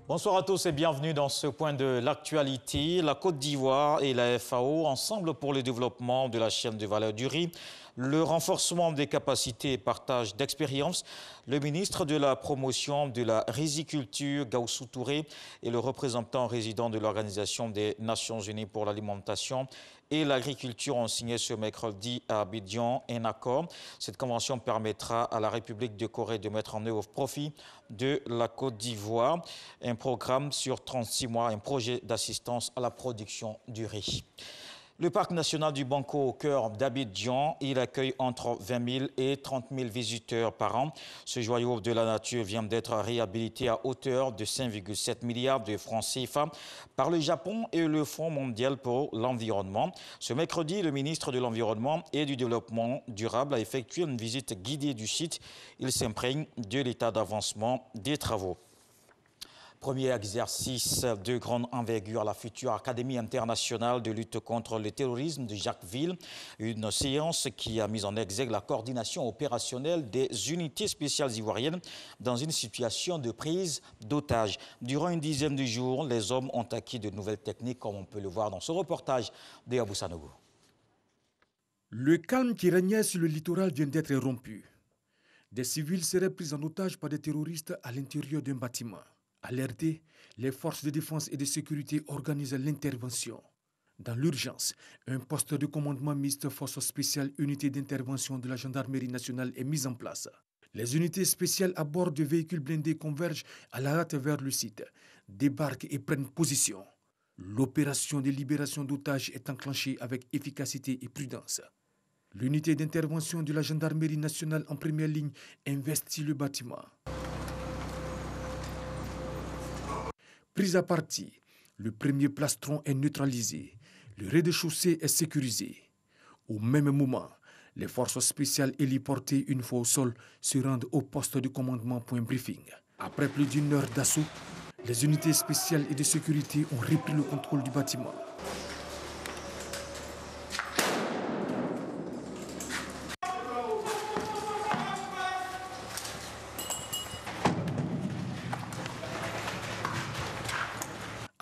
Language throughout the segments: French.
Bonsoir à tous et bienvenue dans ce point de l'actualité. La Côte d'Ivoire et la FAO, ensemble pour le développement de la chaîne de valeur du riz, le renforcement des capacités et partage d'expériences. Le ministre de la promotion de la riziculture, Gaussou Touré, et le représentant résident de l'Organisation des Nations Unies pour l'alimentation et l'agriculture ont signé ce mercredi à Abidjan un accord. Cette convention permettra à la République de Corée de mettre en œuvre au profit de la Côte d'Ivoire un programme sur 36 mois, un projet d'assistance à la production du riz. Le parc national du Banco au cœur d'Abidjan, il accueille entre 20 000 et 30 000 visiteurs par an. Ce joyau de la nature vient d'être réhabilité à hauteur de 5,7 milliards de francs CFA par le Japon et le Fonds mondial pour l'environnement. Ce mercredi, le ministre de l'Environnement et du Développement durable a effectué une visite guidée du site. Il s'imprègne de l'état d'avancement des travaux. Premier exercice de grande envergure à la future Académie internationale de lutte contre le terrorisme de Jacquesville. Une séance qui a mis en exergue la coordination opérationnelle des unités spéciales ivoiriennes dans une situation de prise d'otages. Durant une dizaine de jours, les hommes ont acquis de nouvelles techniques, comme on peut le voir dans ce reportage de Abou Sanogo. Le calme qui régnait sur le littoral vient d'être rompu. Des civils seraient pris en otage par des terroristes à l'intérieur d'un bâtiment. Alertés, les forces de défense et de sécurité organisent l'intervention. Dans l'urgence, un poste de commandement mixte force spéciale unité d'intervention de la gendarmerie nationale est mis en place. Les unités spéciales à bord de véhicules blindés convergent à la hâte vers le site, débarquent et prennent position. L'opération de libération d'otages est enclenchée avec efficacité et prudence. L'unité d'intervention de la gendarmerie nationale en première ligne investit le bâtiment. Pris à partie, le premier plastron est neutralisé, le rez-de-chaussée est sécurisé. Au même moment, les forces spéciales héliportées une fois au sol se rendent au poste de commandement point briefing. Après plus d'une heure d'assaut, les unités spéciales et de sécurité ont repris le contrôle du bâtiment.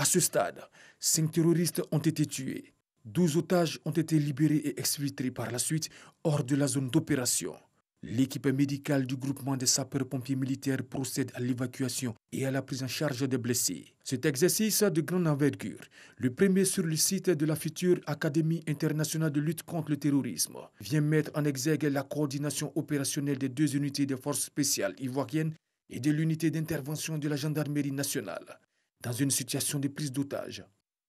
À ce stade, 5 terroristes ont été tués. 12 otages ont été libérés et exfiltrés par la suite hors de la zone d'opération. L'équipe médicale du groupement des sapeurs-pompiers militaires procède à l'évacuation et à la prise en charge des blessés. Cet exercice de grande envergure, le premier sur le site de la future Académie internationale de lutte contre le terrorisme, vient mettre en exergue la coordination opérationnelle des deux unités des forces spéciales ivoiriennes et de l'unité d'intervention de la gendarmerie nationale. Dans une situation de prise d'otage,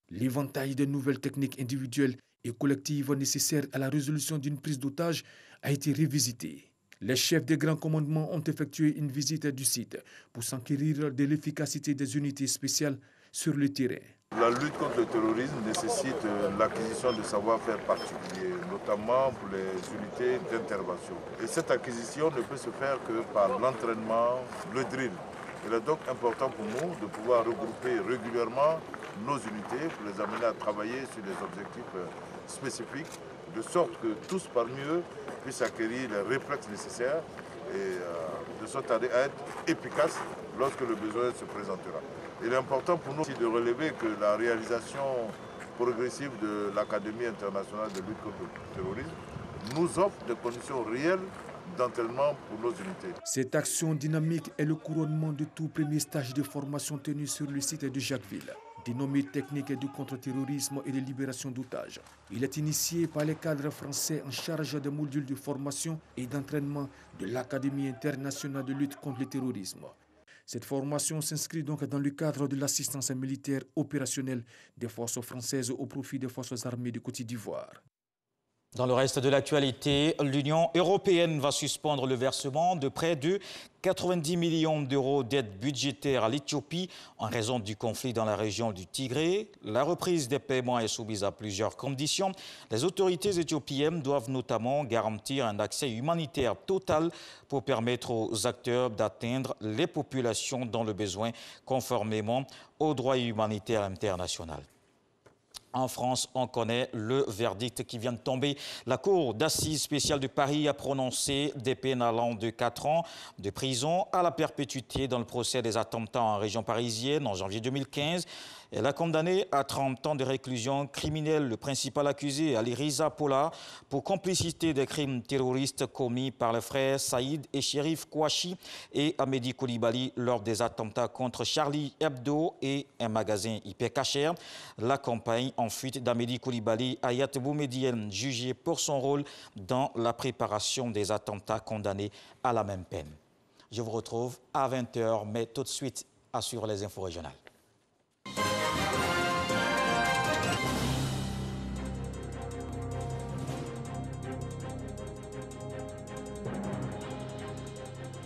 l'éventail de nouvelles techniques individuelles et collectives nécessaires à la résolution d'une prise d'otage a été revisité. Les chefs des grands commandements ont effectué une visite du site pour s'enquérir de l'efficacité des unités spéciales sur le terrain. La lutte contre le terrorisme nécessite l'acquisition de savoir-faire particuliers, notamment pour les unités d'intervention. Et cette acquisition ne peut se faire que par l'entraînement, le drill. Il est donc important pour nous de pouvoir regrouper régulièrement nos unités pour les amener à travailler sur des objectifs spécifiques, de sorte que tous parmi eux puissent acquérir les réflexes nécessaires et de sorte à être efficaces lorsque le besoin se présentera. Il est important pour nous aussi de relever que la réalisation progressive de l'Académie internationale de lutte contre le terrorisme nous offre des conditions réelles d'entraînement pour nos unités. Cette action dynamique est le couronnement de tout premier stage de formation tenu sur le site de Jacquesville, dénommé technique du contre-terrorisme et de libération d'otages. Il est initié par les cadres français en charge des modules de formation et d'entraînement de l'Académie internationale de lutte contre le terrorisme. Cette formation s'inscrit donc dans le cadre de l'assistance militaire opérationnelle des forces françaises au profit des forces armées de Côte d'Ivoire. Dans le reste de l'actualité, l'Union européenne va suspendre le versement de près de 90 millions d'euros d'aide budgétaire à l'Éthiopie en raison du conflit dans la région du Tigré. La reprise des paiements est soumise à plusieurs conditions. Les autorités éthiopiennes doivent notamment garantir un accès humanitaire total pour permettre aux acteurs d'atteindre les populations dans le besoin conformément au droit humanitaire international. En France, on connaît le verdict qui vient de tomber. La Cour d'assises spéciale de Paris a prononcé des peines allant de 4 ans de prison à la perpétuité dans le procès des attentats en région parisienne en janvier 2015. Elle a condamné à 30 ans de réclusion criminelle le principal accusé, Ali Riza Pola, pour complicité des crimes terroristes commis par les frères Saïd et Chérif Kouachi et Amédi Koulibaly lors des attentats contre Charlie Hebdo et un magasin Hyper Cacher. La compagne en fuite d'Amédi Koulibaly, Hayat Boumedienne, jugée pour son rôle dans la préparation des attentats, condamnée à la même peine. Je vous retrouve à 20 h, mais tout de suite, assure les infos régionales.